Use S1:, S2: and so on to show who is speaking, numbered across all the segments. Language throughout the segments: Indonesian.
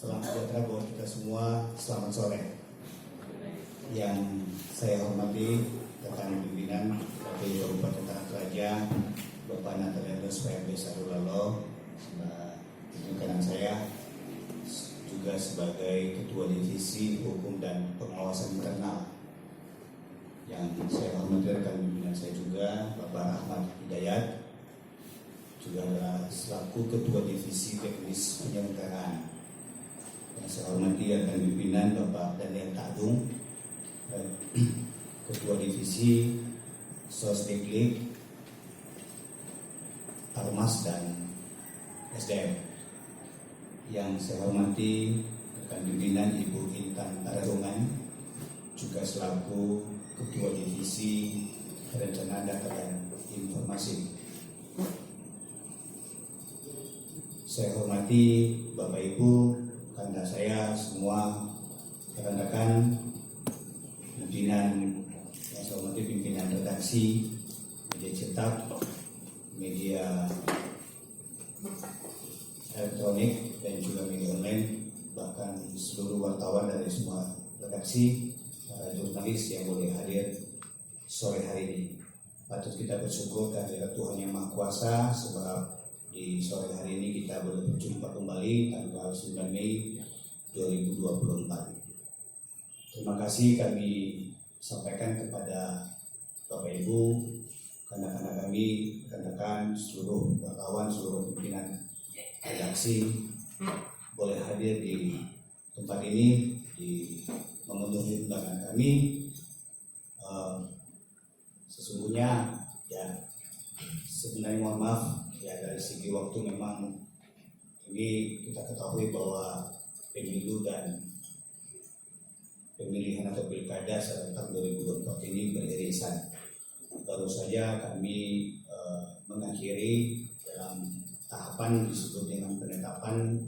S1: Salam sejahtera buat kita semua. Selamat sore. Yang saya hormati rekan pimpinan KPU Kabupaten Tanah Toraja, Bapak Natalianus PMB Sarulalo, di kanan saya juga sebagai Ketua Divisi Hukum dan Pengawasan Internal. Yang saya hormati rekan pimpinan saya juga Bapak Ahmad Hidayat, juga adalah selaku Ketua Divisi Teknis Penyelenggaraan. Yang saya hormati rekan pimpinan Bapak Daniel Tadung, Ketua Divisi Sosdiklik, Armas dan SDM. Yang saya hormati rekan pimpinan Ibu Intan Aragongan, juga selaku Ketua Divisi Rencana Data dan Informasi. Saya hormati Bapak Ibu, rekan saya semua, rekan-rekan pimpinan, yang saya hormati pimpinan redaksi, media cetak, media elektronik dan juga media online, bahkan seluruh wartawan dari semua redaksi, jurnalis yang boleh hadir sore hari ini. Patut kita bersyukur kehadirat Tuhan Yang Maha Kuasa, sebab di sore hari ini kita boleh berjumpa kembali tanggal 9 Mei 2024. Terima kasih kami sampaikan kepada Bapak Ibu, rekan-rekan kami, rekan-rekan seluruh wartawan, seluruh pimpinan redaksi boleh hadir di tempat ini, di memenuhi undangan kami. Sesungguhnya ya sebenarnya mohon maaf ya, dari segi waktu memang ini kita ketahui bahwa pemilu dan pemilihan atau pilkada serentak 2024 ini beririsan. Baru saja kami mengakhiri dalam tahapan disebut dengan penetapan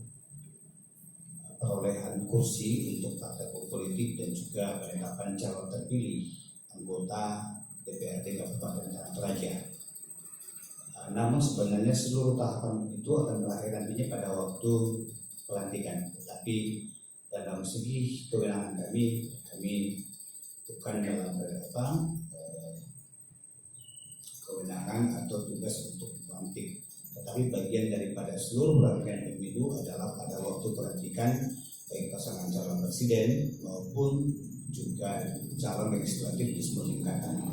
S1: perolehan kursi untuk partai politik dan juga penetapan calon terpilih anggota DPRD Kabupaten Tanah Toraja. Namun sebenarnya seluruh tahapan itu akan berakhir nantinya pada waktu pelantikan. Tetapi dalam segi kewenangan kami bukan dalam kewenangan atau tugas untuk melantik. Tetapi bagian daripada seluruh rangkaian pemilu adalah pada waktu pelantikan baik pasangan calon presiden maupun juga calon legislatif di semua tingkatan.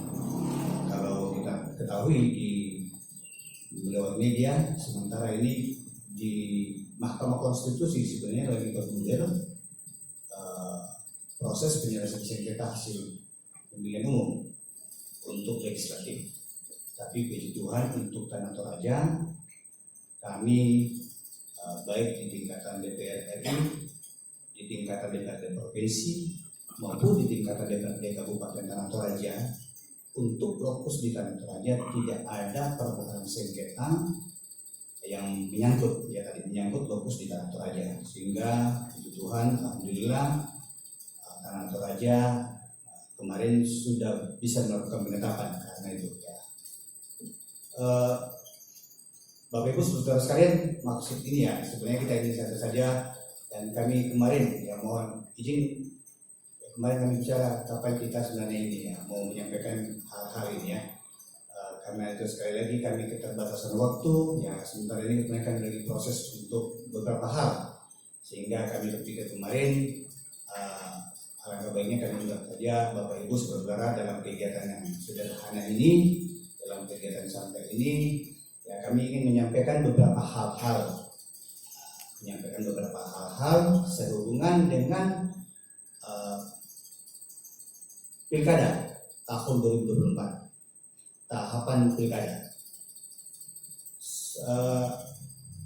S1: Kalau kita ketahui lewat media, sementara ini di Mahkamah Konstitusi sebenarnya lagi bergulir proses penyelesaian sengketa hasil pemilihan umum untuk legislatif. Tapi puji Tuhan untuk Tanah Toraja, kami baik di tingkatan DPR RI, di tingkatan DPRD provinsi maupun di tingkatan DPRD Kabupaten Tanah Toraja, untuk lokus di Tanah Toraja tidak ada permohonan sengketa yang menyangkut lokus di Tanah Toraja, sehingga puji Tuhan alhamdulillah Tanah Toraja kemarin sudah bisa melakukan penetapan karena itu ya. Bapak Ibu saudara sekalian, maksud ini ya sebenarnya kita ingin satu saja, dan kami kemarin ya mohon izin, kemarin kami bicara kapan kita sebenarnya ini ya mau menyampaikan hal-hal ini ya. Karena itu sekali lagi kami keterbatasan waktu ya, sementara ini kami lagi proses untuk beberapa hal, sehingga kami berpikir kemarin alangkah baiknya kami undang saja Bapak Ibu saudara dalam kegiatan yang sederhana ini, dalam kegiatan santai ini ya, kami ingin menyampaikan beberapa hal-hal sehubungan dengan pilkada tahun 2024, tahapan pilkada.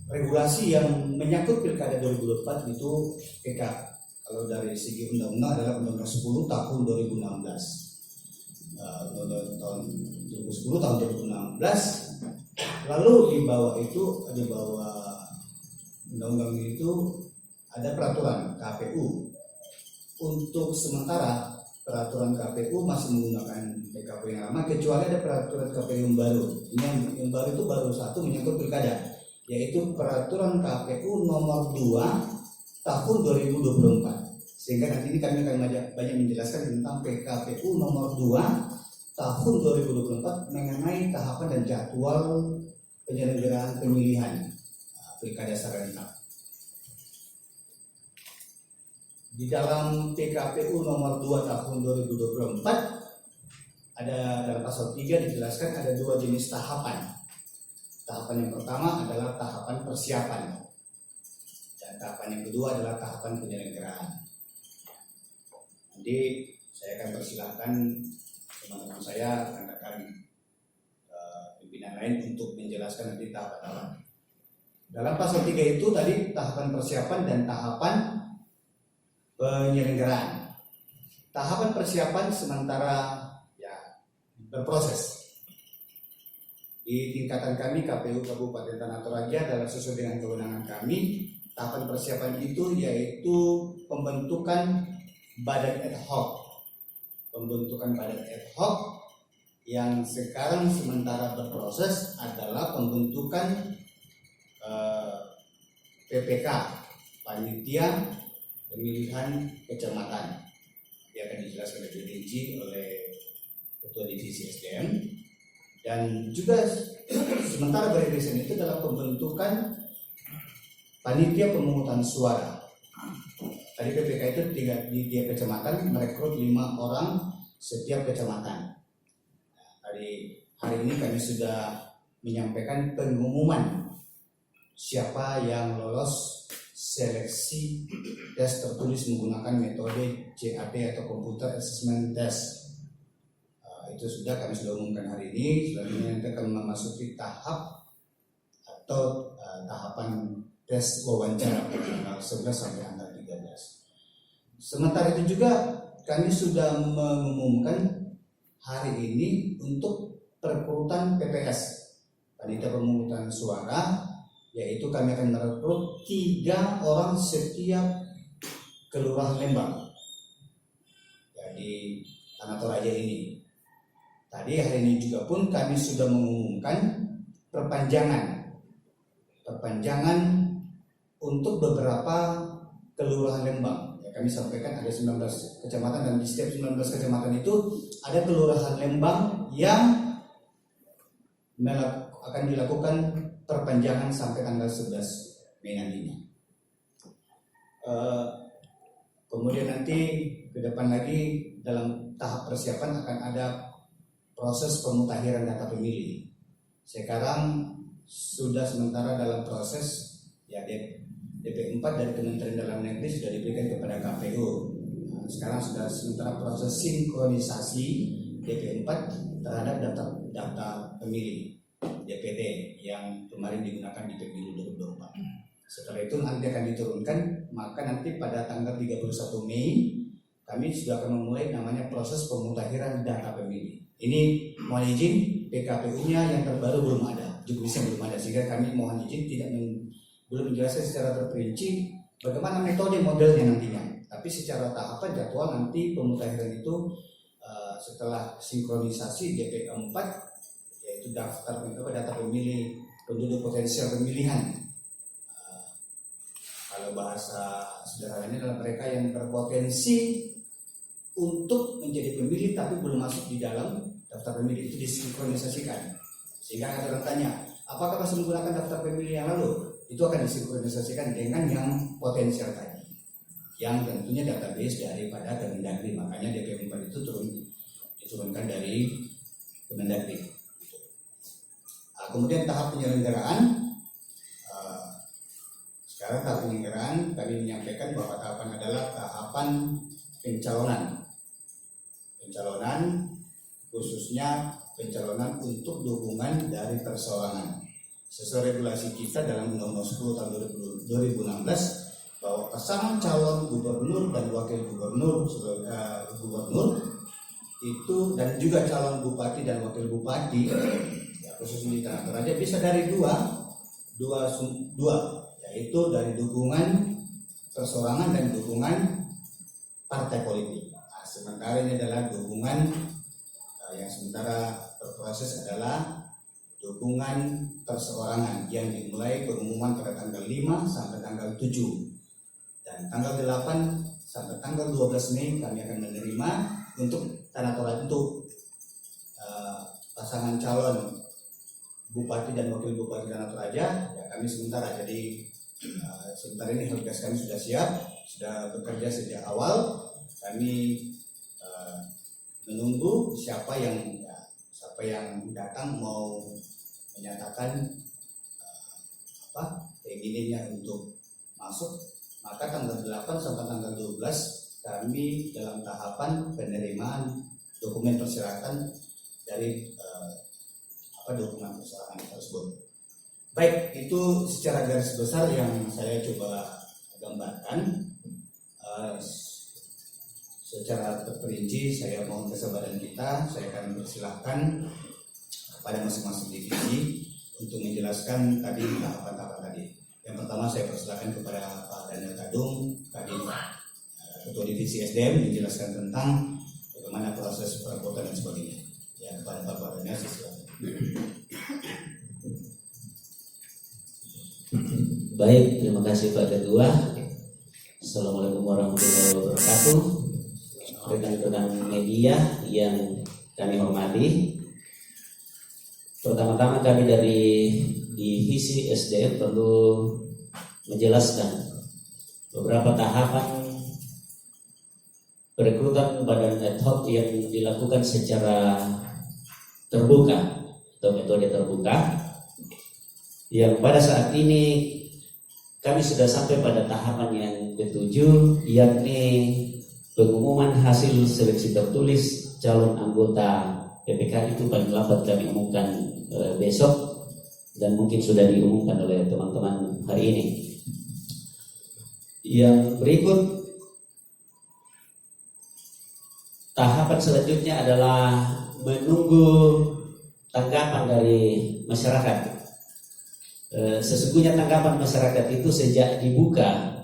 S1: Regulasi yang menyangkut pilkada 2024 itu PK. Kalau dari segi undang-undang adalah Undang-Undang 10 tahun 2016. Tahun 2010 tahun 2016. Lalu di bawah undang-undang itu ada peraturan KPU. Untuk sementara peraturan KPU masih menggunakan PKPU yang lama, kecuali ada peraturan KPU yang baru. Ini yang baru itu baru satu menyangkut pilkada, yaitu peraturan KPU nomor 2
S2: tahun 2024. Sehingga nanti ini kami akan banyak menjelaskan tentang PKPU nomor 2 tahun 2024 mengenai tahapan dan jadwal penyelenggaraan pemilihan pilkada serentak. Di dalam PKPU nomor 2 tahun 2024 ada dalam pasal 3 dijelaskan ada 2 jenis tahapan. Tahapan yang pertama adalah tahapan persiapan dan tahapan yang kedua adalah tahapan penyelenggaraan. Nanti saya akan persilahkan teman-teman saya, rekan-rekan pimpinan lain untuk menjelaskan nanti tahapan-tahapan. Dalam pasal 3 itu tadi tahapan persiapan dan tahapan penyelenggaraan. Tahapan persiapan sementara ya berproses. Di tingkatan kami KPU Kabupaten Tanah Toraja dalam sesuai dengan kewenangan kami, tahapan persiapan itu yaitu pembentukan badan ad hoc. Pembentukan badan ad hoc yang sekarang sementara berproses adalah pembentukan PPK, Panitia Pemilihan Kecamatan. Dia akan dijelaskan lebih rinci oleh Ketua Divisi SDM. Dan juga sementara beririsan itu dalam pembentukan Panitia Pemungutan Suara. Tadi PPK itu di tiap kecamatan merekrut 5 orang setiap kecamatan. Hari ini kami sudah menyampaikan pengumuman siapa yang lolos seleksi tes tertulis menggunakan metode CAT atau Computer Assessment Test. Itu kami sudah umumkan hari ini. Selanjutnya nanti akan memasuki tahap atau tahapan tes wawancara tanggal 11 sampai tanggal 13. Sementara itu juga kami sudah mengumumkan hari ini untuk perekrutan PPS, Panitia Pemungutan Suara, yaitu kami akan merekrut 3 orang setiap kelurahan Lembang ya, di Tanah Toraja ini. Tadi hari ini juga pun kami sudah mengumumkan perpanjangan untuk beberapa kelurahan Lembang. Kami sampaikan ada 19 kecamatan dan di setiap 19 kecamatan itu ada kelurahan Lembang yang akan dilakukan perpanjangan sampai tanggal 11 Mei nantinya. Kemudian nanti ke depan lagi dalam tahap persiapan akan ada proses pemutahiran data pemilih. Sekarang sudah sementara dalam proses ya DP4 dari Kementerian Dalam Negeri sudah diberikan kepada KPU. Sekarang sudah sementara proses sinkronisasi DP4 terhadap data pemilih DPT yang kemarin digunakan di pemilu 2024. Setelah itu nanti akan diturunkan, maka nanti pada tanggal 31 Mei kami sudah akan memulai namanya proses pemutakhiran data pemilih. Ini mohon izin PKPU-nya yang terbaru belum ada, juknisnya belum ada, sehingga kami mohon izin belum menjelaskan secara terperinci bagaimana metode modelnya nantinya. Tapi secara tahapan jadwal nanti pemutakhiran itu setelah sinkronisasi DP4 yaitu data pemilih penduduk potensial pemilihan. Kalau bahasa sederhananya adalah mereka yang berpotensi untuk menjadi pemilih tapi belum masuk di dalam daftar pemilih, itu disinkronisasikan. Sehingga ada bertanya, apakah masih menggunakan daftar pemilih yang lalu? Itu akan disinkronisasikan dengan yang potensial tadi, yang tentunya database daripada Kemendagri. Makanya DP4 itu diturunkan dari Kemendagri. Kemudian tahap penyelenggaraan. Sekarang tahap penyelenggaraan kami menyampaikan bahwa tahapan adalah tahapan pencalonan khususnya pencalonan untuk dukungan dari perseorangan. Sesuai regulasi kita dalam Undang-Undang 10 tahun 2016 bahwa pasangan calon gubernur dan wakil gubernur itu dan juga calon bupati dan wakil bupati ya, khususnya di Tanah Toraja bisa dari dua, yaitu dari dukungan perseorangan dan dukungan partai politik. Sementara ini adalah dukungan yang sementara berproses adalah dukungan perseorangan yang dimulai pengumuman pada tanggal 5 sampai tanggal 7, dan Dan tanggal 8 sampai tanggal 12 Mei kami akan menerima untuk tanah toraja untuk pasangan calon bupati dan wakil bupati Tanah Toraja. Ya, kami sementara, jadi sebentar ini helpdesk kami sudah siap, sudah bekerja sejak awal. Kami menunggu siapa yang datang mau menyatakan keinginannya untuk masuk. Maka tanggal 8 sampai tanggal 12 kami dalam tahapan penerimaan dokumen persyaratan dari dokumen persyaratan tersebut. Baik, itu secara garis besar yang saya coba gambarkan. Secara terperinci saya mohon kesabaran kita. Saya akan persilahkan kepada masing-masing divisi untuk menjelaskan tadi tahapan-tahapan tadi. Yang pertama saya persilahkan kepada Pak Daniel Kadung, Kadin Ketua Divisi SDM, menjelaskan tentang bagaimana proses perekrutan dan sebagainya. Ya, kepada Pak Daniel silakan.
S3: Baik, terima kasih Pak Ketua. Assalamualaikum warahmatullahi wabarakatuh. Rekan-rekan media yang kami hormati, pertama-tama kami dari Divisi SDM perlu menjelaskan beberapa tahapan perekrutan badan ad hoc yang dilakukan secara terbuka atau metode terbuka, yang pada saat ini kami sudah sampai pada tahapan yang ketujuh, yakni pengumuman hasil seleksi tertulis calon anggota PPK. Itu paling lambat kami umumkan besok, dan mungkin sudah diumumkan oleh teman-teman hari ini. Yang berikut, tahapan selanjutnya adalah menunggu tanggapan dari masyarakat. Sesungguhnya tanggapan masyarakat itu sejak dibuka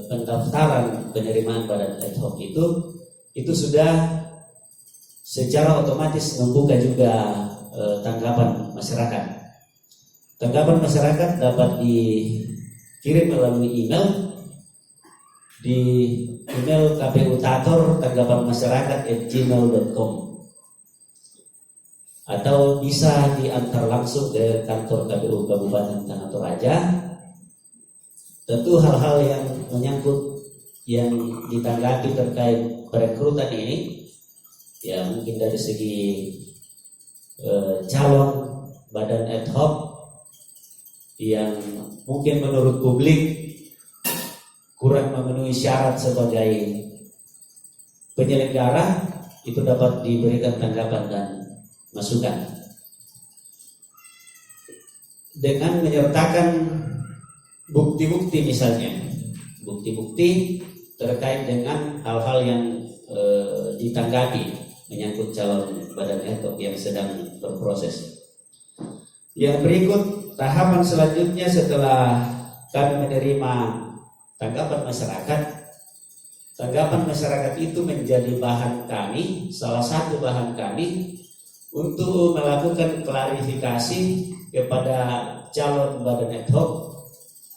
S3: pendaftaran penerimaan badan ad hoc itu sudah secara otomatis membuka juga tanggapan masyarakat. Tanggapan masyarakat dapat dikirim melalui email di email kputator@tanggapanmasyarakat@gmail.com, atau bisa diantar langsung ke kantor KPU Kabupaten Tanah Toraja. Tentu hal-hal yang menyangkut yang ditanggapi terkait perekrutan ini, ya mungkin dari segi calon badan ad hoc yang mungkin menurut publik kurang memenuhi syarat sebagai penyelenggara, itu dapat diberikan tanggapan dan masukan dengan menyertakan bukti-bukti, misalnya bukti-bukti terkait dengan hal-hal yang ditanggapi menyangkut calon badan ad hoc yang sedang berproses. Yang berikut, tahapan selanjutnya setelah kami menerima tanggapan masyarakat. Tanggapan masyarakat itu menjadi bahan kami, salah satu bahan kami untuk melakukan klarifikasi kepada calon badan ad hoc,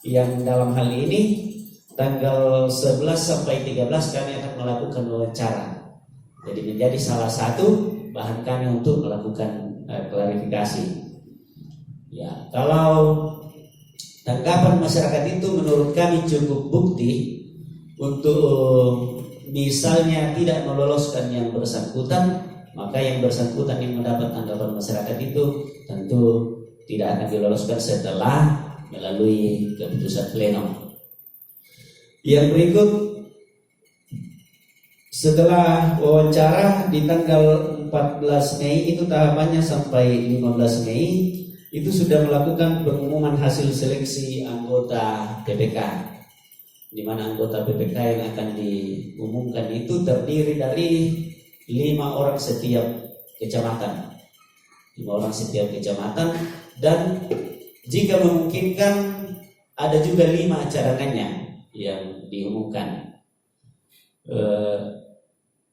S3: yang dalam hal ini tanggal 11 sampai 13 kami akan melakukan wawancara. Jadi menjadi salah satu bahan kami untuk melakukan klarifikasi. Ya, kalau tanggapan masyarakat itu menurut kami cukup bukti untuk misalnya tidak meloloskan yang bersangkutan, maka yang bersangkutan yang mendapat tanggapan masyarakat itu tentu tidak akan diloloskan setelah melalui keputusan pleno. Yang berikut, setelah wawancara di tanggal 14 Mei itu tahapannya sampai 15 Mei itu sudah melakukan pengumuman hasil seleksi anggota PPK, di mana anggota PPK yang akan diumumkan itu terdiri dari 5 orang setiap kecamatan, 5 orang setiap kecamatan, dan jika memungkinkan ada juga 5 cadangannya yang diumumkan.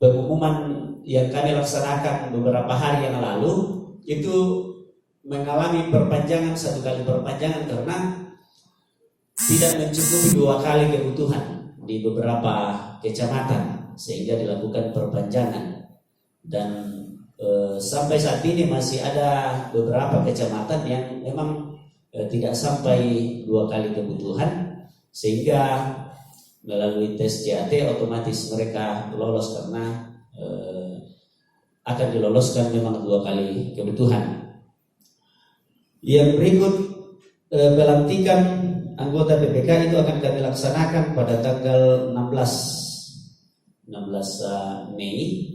S3: Pengumuman yang kami laksanakan beberapa hari yang lalu itu mengalami perpanjangan, 1 kali perpanjangan, karena tidak mencukupi 2 kali kebutuhan di beberapa kecamatan sehingga dilakukan perpanjangan. Dan sampai saat ini masih ada beberapa kecamatan yang memang tidak sampai 2 kali kebutuhan, sehingga melalui tes CAT otomatis mereka lolos karena akan diloloskan memang 2 kali kebutuhan. Yang berikut, pelantikan anggota PPK itu akan kami laksanakan pada tanggal 16 Mei.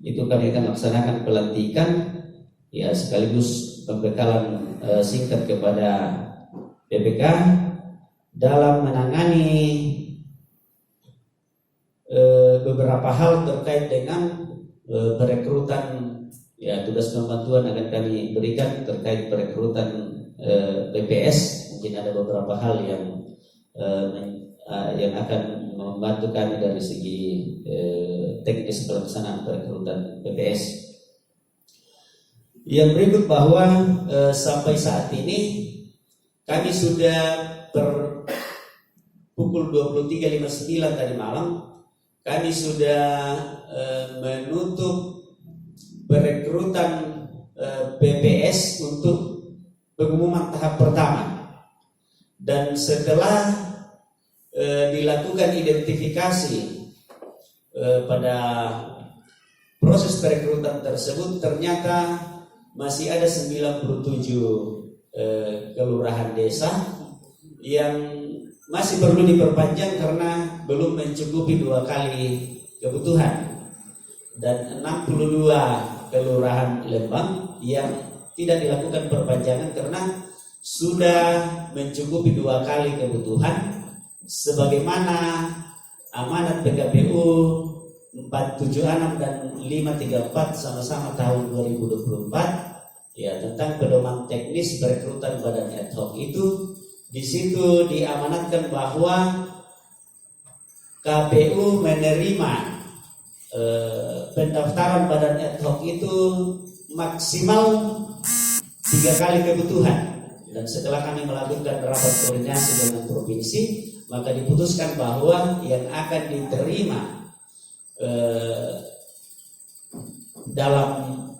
S3: Itu kami akan laksanakan pelantikan, ya, sekaligus pembekalan singkat kepada PPK dalam menangani beberapa hal terkait dengan perekrutan, ya, tugas pembantuan akan kami berikan terkait perekrutan PPS. Mungkin ada beberapa hal yang akan membantu kami dari segi teknis pelaksanaan perekrutan PPS. Yang berikut bahwa sampai saat ini kami sudah per pukul 23.59 tadi malam kami sudah menutup perekrutan PPS untuk pengumuman tahap pertama. Dan setelah dilakukan identifikasi pada proses perekrutan tersebut, ternyata masih ada 97 kelurahan desa yang masih perlu diperpanjang karena belum mencukupi 2 kali kebutuhan, dan 62 kelurahan Lembang yang tidak dilakukan perpanjangan karena sudah mencukupi 2 kali kebutuhan sebagaimana amanat PKPU 476 dan 534 sama-sama tahun 2024, ya, tentang pedoman teknis perekrutan badan ad hoc. Itu di situ diamanatkan bahwa KPU menerima pendaftaran badan ad hoc itu maksimal 3 kali kebutuhan. Dan setelah kami melakukan rapat koordinasi dengan provinsi, maka diputuskan bahwa yang akan diterima dalam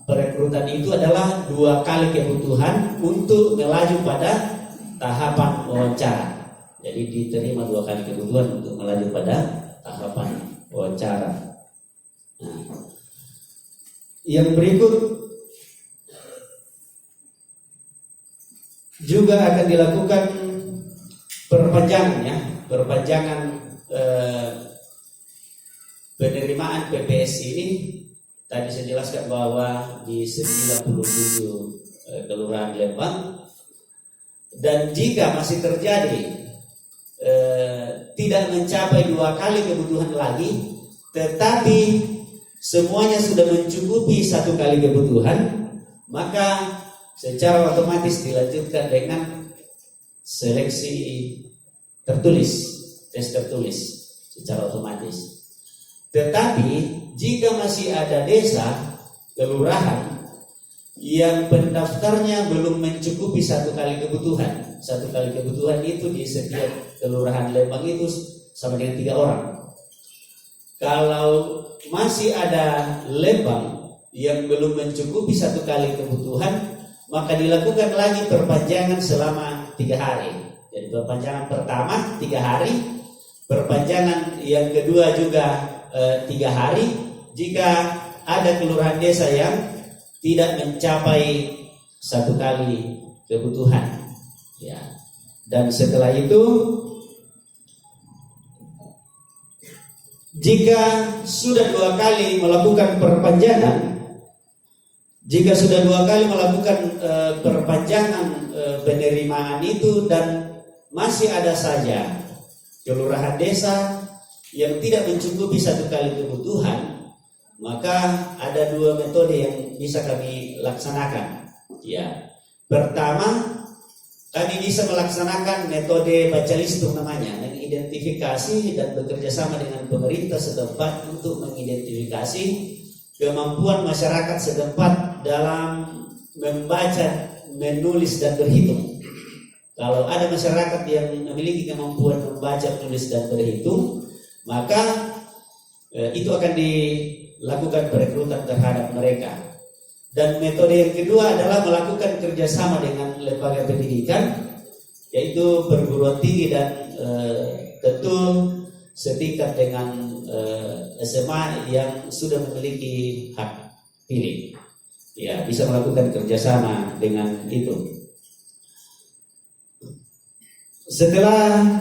S3: perekrutan itu adalah 2 kali kebutuhan untuk melaju pada tahapan wawancara. Jadi diterima 2 kali kebutuhan untuk melaju pada tahapan wawancara. Nah, yang berikut juga akan dilakukan perpanjangan, ya, perpanjangan penerimaan PPS ini. Tadi saya jelaskan bahwa di 97 kelurahan Lembang, dan jika masih terjadi tidak mencapai 2 kali kebutuhan lagi, tetapi semuanya sudah mencukupi 1 kali kebutuhan, maka secara otomatis dilanjutkan dengan seleksi tertulis, tes tertulis secara otomatis. Tetapi jika masih ada desa, kelurahan yang pendaftarnya belum mencukupi 1 kali kebutuhan, 1 kali kebutuhan itu di setiap kelurahan Lembang itu sama dengan 3 orang. Kalau masih ada Lembang yang belum mencukupi 1 kali kebutuhan, maka dilakukan lagi perpanjangan selama 3 hari. Jadi perpanjangan pertama 3 hari, perpanjangan yang kedua juga 3 hari jika ada kelurahan desa yang tidak mencapai 1 kali kebutuhan, ya. Dan setelah itu, jika sudah 2 kali melakukan perpanjangan, jika sudah 2 kali melakukan perpanjangan penerimaan itu dan masih ada saja kelurahan desa yang tidak mencukupi 1 kali kebutuhan, maka ada 2 metode yang bisa kami laksanakan. Ya, pertama, kami bisa melaksanakan metode baca listung namanya, mengidentifikasi dan bekerja sama dengan pemerintah setempat untuk mengidentifikasi kemampuan masyarakat setempat dalam membaca, menulis dan berhitung. Kalau ada masyarakat yang memiliki kemampuan membaca, tulis dan berhitung, maka itu akan dilakukan perekrutan terhadap mereka. Dan metode yang kedua adalah melakukan kerjasama dengan lembaga pendidikan, yaitu perguruan tinggi dan tentu setingkat dengan SMA yang sudah memiliki hak pilih. Ya, bisa melakukan kerjasama dengan itu. Setelah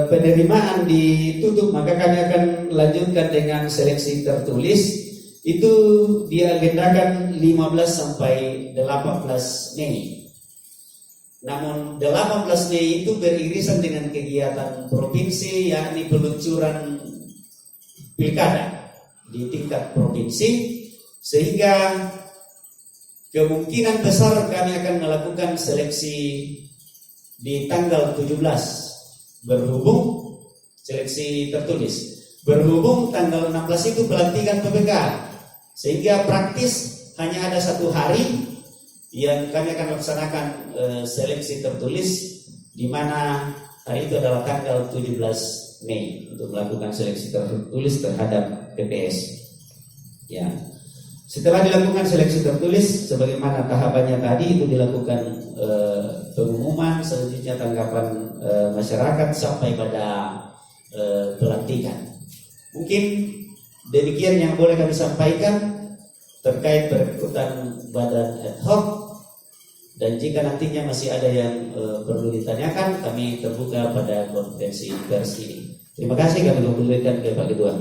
S3: penerimaan ditutup, maka kami akan lanjutkan dengan seleksi tertulis. Itu diagendakan 15 sampai 18 Mei. Namun 18 Mei itu beririsan dengan kegiatan provinsi, yakni peluncuran pilkada di tingkat provinsi, sehingga kemungkinan besar kami akan melakukan seleksi di tanggal 17, berhubung seleksi tertulis, berhubung tanggal 16 itu pelantikan PPK, sehingga praktis hanya ada 1 hari yang kami akan laksanakan seleksi tertulis, di mana hari itu adalah tanggal 17 Mei untuk melakukan seleksi tertulis terhadap PPS. Ya. Setelah dilakukan seleksi tertulis, sebagaimana tahapannya tadi, itu dilakukan pengumuman, selanjutnya tanggapan masyarakat sampai pada pelantikan. Mungkin demikian yang boleh kami sampaikan terkait perekrutan badan ad hoc, dan jika nantinya masih ada yang perlu ditanyakan, kami terbuka pada konferensi pers ini. Terima kasih, kami kembalikan ke Pak Ketua.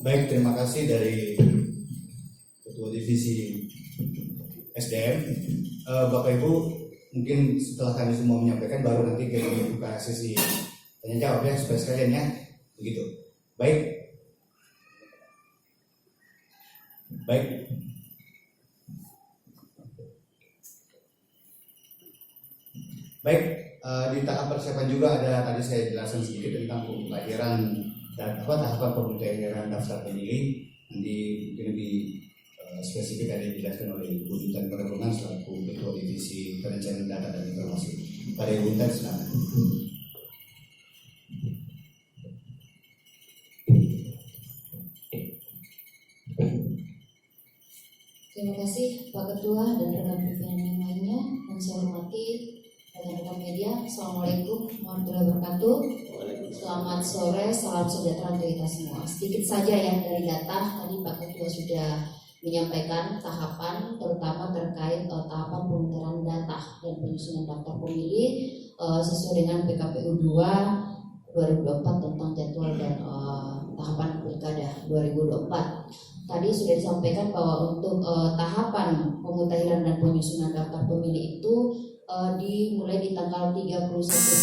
S2: Baik, terima kasih dari Ketua Divisi SDM. Bapak Ibu, mungkin setelah kami semua menyampaikan, baru nanti kita buka sesi tanya jawab ya, supaya sekalian ya, begitu. Baik, di tahap persiapan juga ada, tadi saya jelaskan sedikit tentang pemutahiran dan tahapan pemutahiran daftar pemilih. Nanti mungkin lebih spesifik ada dijelaskan oleh Ibu Intan Perhubungan selaku Ketua Divisi Perencanaan Data dan Informasi. Pada Ibu Intan, silakan.
S4: Terima kasih Pak Ketua dan rekan pimpinan yang lainnya, yang saya hormati rekan-rekan media. Assalamualaikum warahmatullahi wabarakatuh. Selamat sore, salam sejahtera untuk kita semua. Sedikit saja ya dari data, tadi Pak Ketua sudah menyampaikan tahapan, terutama terkait tahapan pemutaran data dan penyusunan daftar pemilih sesuai dengan PKPU 2 2024 tentang jadwal dan tahapan pilkada 2024. Tadi sudah disampaikan bahwa untuk tahapan pemutahiran dan penyusunan daftar pemilih itu dimulai di tanggal 31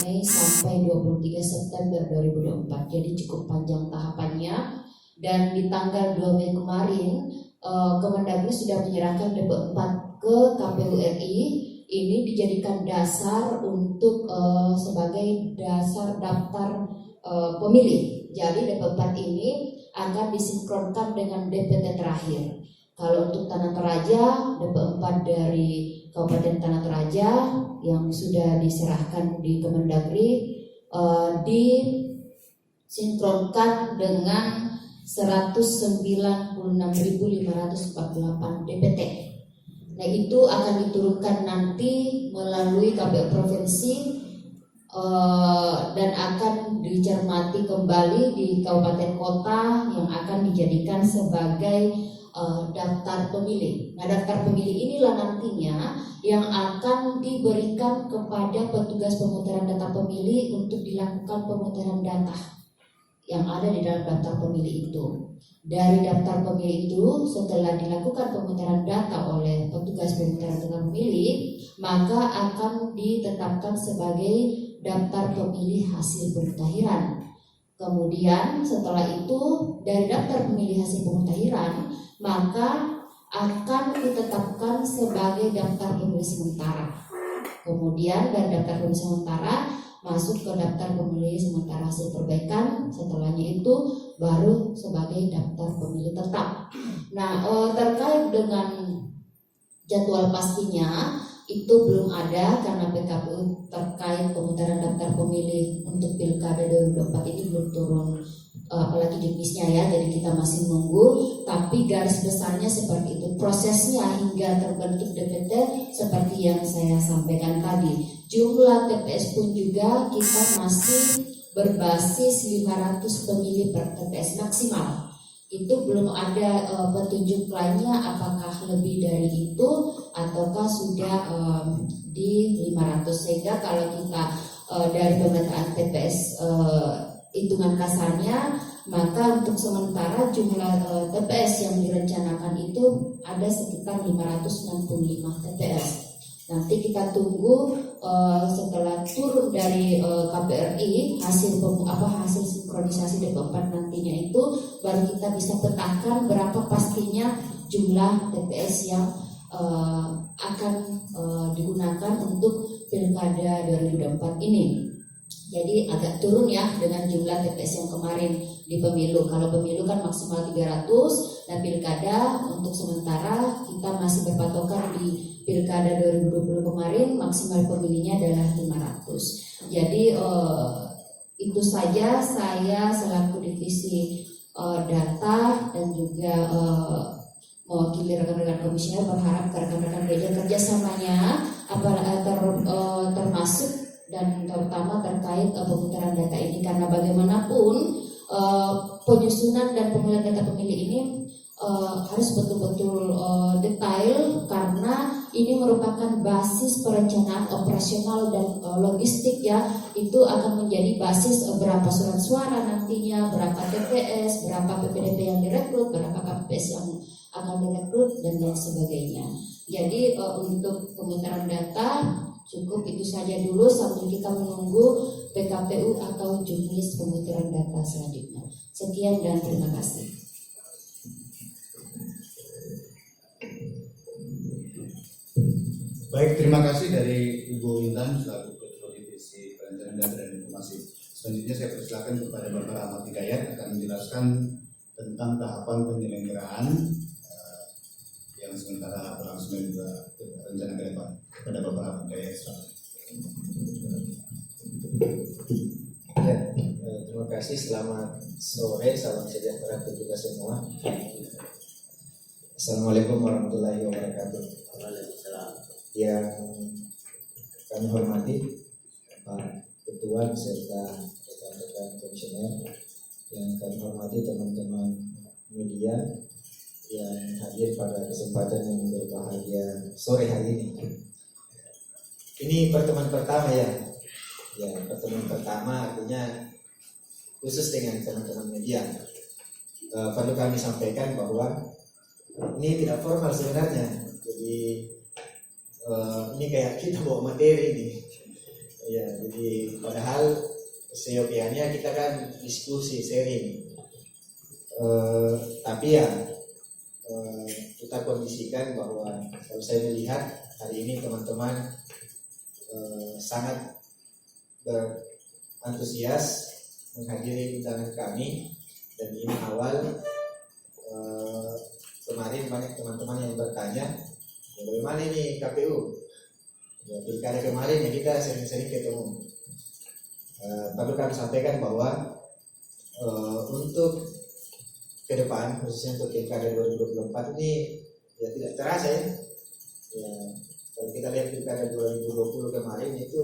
S4: Mei sampai 23 September 2024. Jadi cukup panjang tahapannya. Dan di tanggal 2 Mei kemarin Kemendagri sudah menyerahkan DP4 ke KPU RI. Ini dijadikan dasar untuk sebagai dasar daftar pemilih. Jadi DP4 ini akan disinkronkan dengan DPT terakhir. Kalau untuk Tanah Toraja, DP4 dari Kabupaten Tanah Toraja yang sudah diserahkan di Kemendagri disinkronkan dengan 196.548 DPT. Nah, itu akan diturunkan nanti melalui KPU provinsi dan akan dicermati kembali di kabupaten kota yang akan dijadikan sebagai daftar pemilih. Nah, daftar pemilih inilah nantinya yang akan diberikan kepada petugas pemutaran data pemilih untuk dilakukan pemutaran data yang ada di dalam daftar pemilih itu. Dari daftar pemilih itu, setelah dilakukan pemutaran data oleh petugas pemutaran data pemilih, maka akan ditetapkan sebagai daftar pemilih hasil pemutahiran. Kemudian setelah itu dari daftar pemilih hasil pemutahiran, maka akan ditetapkan sebagai daftar pemilih sementara. Kemudian dari daftar pemilih sementara masuk ke daftar pemilih sementara hasil perbaikan. Setelahnya itu baru sebagai daftar pemilih tetap. Nah, terkait dengan jadwal pastinya, itu belum ada karena PKPU terkait pemutaran daftar pemilih untuk Pilkada 2024 ini belum turun apalagi juknisnya ya, jadi kita masih menunggu, tapi garis besarnya seperti itu. Prosesnya hingga terbentuk DPT seperti yang saya sampaikan tadi. Jumlah TPS pun juga kita masih berbasis 500 pemilih per TPS maksimal. Itu belum ada petunjuk lainnya apakah lebih dari itu ataukah sudah di 500, sehingga kalau kita dari pemetaan TPS hitungan kasarnya, maka untuk sementara jumlah TPS yang direncanakan itu ada sekitar 565 TPS. Nanti kita tunggu setelah turun dari KPRI hasil sinkronisasi DP4 nantinya itu, baru kita bisa petakan berapa pastinya jumlah TPS yang akan digunakan untuk Pilkada 2024 ini. Jadi agak turun ya dengan jumlah TPS yang kemarin di pemilu. Kalau pemilu kan maksimal 300, dan Pilkada untuk sementara kita masih berpatokan di Pilkada 2020 kemarin maksimal pemilihnya adalah 500. Jadi itu saja saya selaku divisi data dan juga mewakili rekan-rekan komisioner berharap rekan-rekan media kerjasamanya termasuk dan terutama terkait pemutaran data ini, karena bagaimanapun penyusunan dan pemilihan data pemilih ini harus betul-betul detail, karena ini merupakan basis perencanaan operasional dan logistik ya. Itu akan menjadi basis berapa surat suara nantinya, berapa TPS, berapa PPDP yang direkrut, berapa KPPS yang akan direkrut dan lain sebagainya. Jadi untuk pemutaran data cukup itu saja dulu sambil kita menunggu PKPU atau juknis pemutaran data selanjutnya. Sekian dan terima kasih.
S2: Baik, terima kasih dari Ibu Intan selaku Ketua Divisi Perencanaan Data dan Informasi. Selanjutnya saya persilakan kepada Bapak Ahmad Hidayat akan menjelaskan tentang tahapan penyelenggaraan yang sementara berlangsung juga rencana ke depan. Kepada Bapak Ahmad Hidayat.
S5: Ya, terima kasih. Selamat sore, salam sejahtera untuk kita semua. Assalamualaikum warahmatullahi wabarakatuh. Yang kami hormati Pak Ketua beserta rekan-rekan komisioner, yang kami hormati teman-teman media yang hadir pada kesempatan yang berbahagia sore hari ini. Ini pertemuan pertama ya. Ya, pertemuan pertama artinya khusus dengan teman-teman media. Perlu kami sampaikan bahwa ini tidak formal sebenarnya. Jadi ini kayak kita bawa materi ini. Ya, jadi padahal seyogianya kita kan diskusi, sharing. Tapi ya kita kondisikan bahwa kalau saya melihat hari ini teman-teman sangat berantusias menghadiri undangan kami, dan ini awal. Kemarin banyak teman-teman yang bertanya, ya, bagaimana ini KPU? Ya, pilkada kemarin ya kita sering-sering ketemu. Perlu kami sampaikan bahwa untuk ke depan, khususnya untuk pilkada 2024 ini ya tidak terasa ya. Ya, kalau kita lihat pilkada 2020 kemarin itu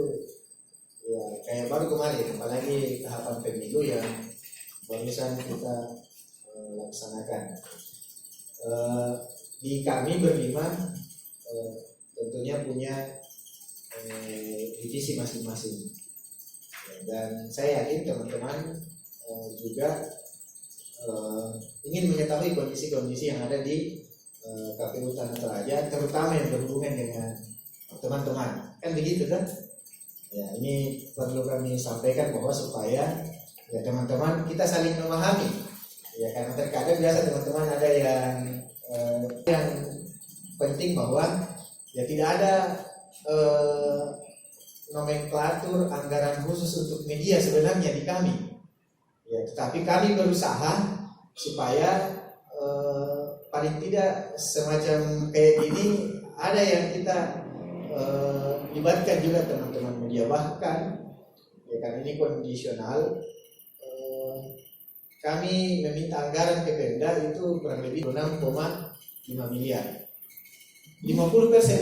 S5: ya kayak baru kemarin, apalagi tahapan pemilu yang barusan kita laksanakan. Di kami berlima tentunya punya divisi masing-masing, dan saya yakin teman-teman juga ingin mengetahui kondisi-kondisi yang ada di KPU Tanah Toraja, terutama yang berhubungan dengan teman-teman, kan begitu kan? Ya, ini perlu kami sampaikan bahwa supaya ya teman-teman kita saling memahami. Ya, karena terkadang biasa teman-teman ada yang penting bahwa ya tidak ada nomenklatur anggaran khusus untuk media sebenarnya di kami. Ya, tetapi kami berusaha supaya paling tidak semacam kayak gini ada yang kita libatkan juga teman-teman media, bahkan ya kan ini kondisional. Kami meminta anggaran ke Pemda itu kurang lebih 6,5 miliar, 50%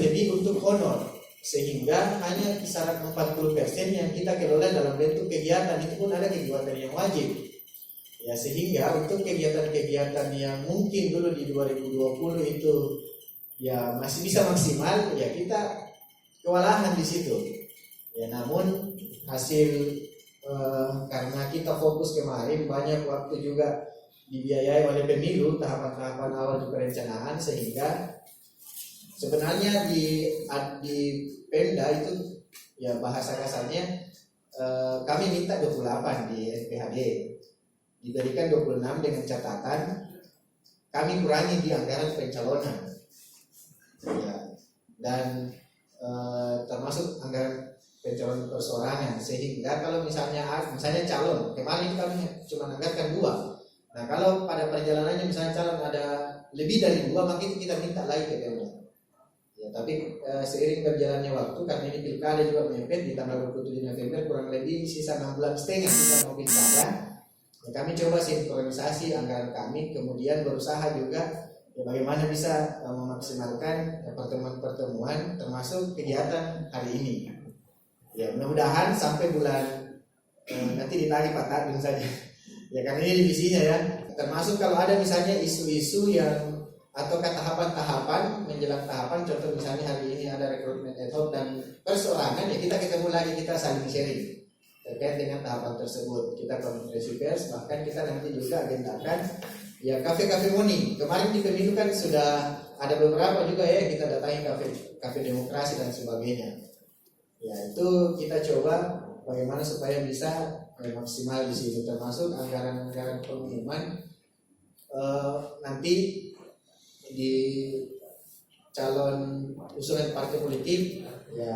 S5: lebih untuk honor, sehingga hanya kisaran 40% yang kita kelola dalam bentuk kegiatan. Itu pun ada kegiatan yang wajib ya, sehingga untuk kegiatan-kegiatan yang mungkin dulu di 2020 itu ya masih bisa maksimal, ya kita kewalahan di situ ya. Namun hasil karena kita fokus kemarin banyak waktu juga dibiayai oleh pemilu, tahapan-tahapan awal di perencanaan, sehingga sebenarnya di Pemda itu ya bahasa kasarnya kami minta 28 di SPHD, diberikan 26 dengan catatan kami kurangi di anggaran pencalonan ya, dan termasuk anggaran pencalonan perseorangan, sehingga kalau misalnya calon kemarin kami cuma anggarkan 2. Nah kalau pada perjalanannya misalnya calon ada lebih dari 2, maka itu kita minta lagi ke Pemda ya. Tapi seiring berjalannya waktu, karena ini pilkada juga menyempit di tanggal 27 November, kurang lebih sisa 6 bulan setengah kita mau pilkada ya, kami coba sinkronisasi anggaran kami, kemudian berusaha juga ya, bagaimana bisa memaksimalkan pertemuan-pertemuan termasuk kegiatan hari ini. Ya mudah-mudahan sampai bulan nanti ditagih Pak Kadin saja. Ya karena ini divisinya ya. Termasuk kalau ada misalnya isu-isu yang atau tahapan-tahapan menjelang tahapan, contoh misalnya hari ini ada rekrutmen ad hoc dan perseorangan, ya kita ketemu lagi, kita saling sharing terkait dengan tahapan tersebut. Kita konferensi pers, bahkan kita nanti juga agendakan ya kafe-kafe morning. Kemarin di pemilu kan sudah ada beberapa juga ya, kita datangi kafe demokrasi dan sebagainya. Ya itu kita coba bagaimana supaya bisa maksimal di sini, termasuk anggaran-anggaran pengumuman nanti di calon usulan partai politik ya,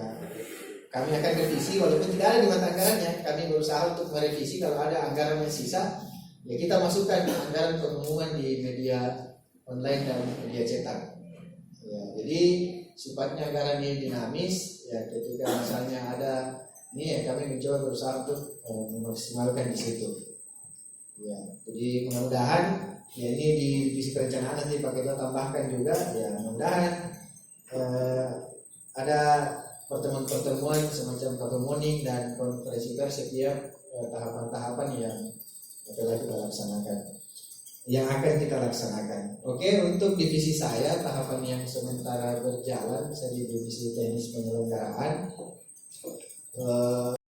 S5: kami akan revisi walaupun tidak ada di mata anggarannya. Kami berusaha untuk merevisi, kalau ada anggaran yang sisa ya kita masukkan anggaran pengumuman di media online dan media cetak ya. Jadi sifatnya anggaran ini dinamis ya, ketika misalnya ada ini ya kami mencoba berusaha untuk memaksimalkan di situ ya. Jadi mudah-mudahan ya ini di divisi perencanaan nanti Pak Ketua tambahkan juga ya, mudah-mudahan ada pertemuan-pertemuan semacam cafe morning dan konferensi pers setiap tahapan-tahapan yang telah kita laksanakan, yang akan kita laksanakan. Oke, untuk divisi saya tahapan yang sementara berjalan, saya di divisi teknis penyelenggaraan.